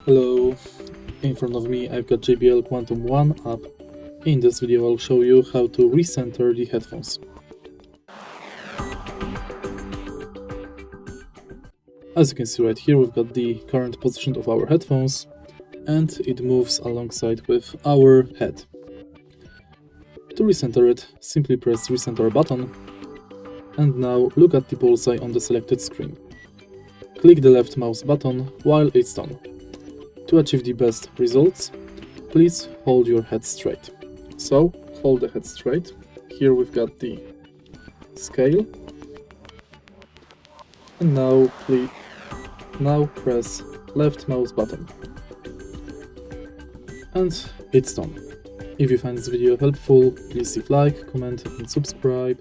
Hello, in front of me I've got JBL Quantum One up. In this video I'll show you how to recenter the headphones. As you can see right here, we've got the current position of our headphones and it moves alongside with our head. To recenter it, simply press recenter button and now look at the bullseye on the selected screen. Click the left mouse button while it's done. To achieve the best results, please hold your head straight. So, hold the head straight. Here we've got the scale. And now press left mouse button. And it's done. If you find this video helpful, please leave like, comment and subscribe.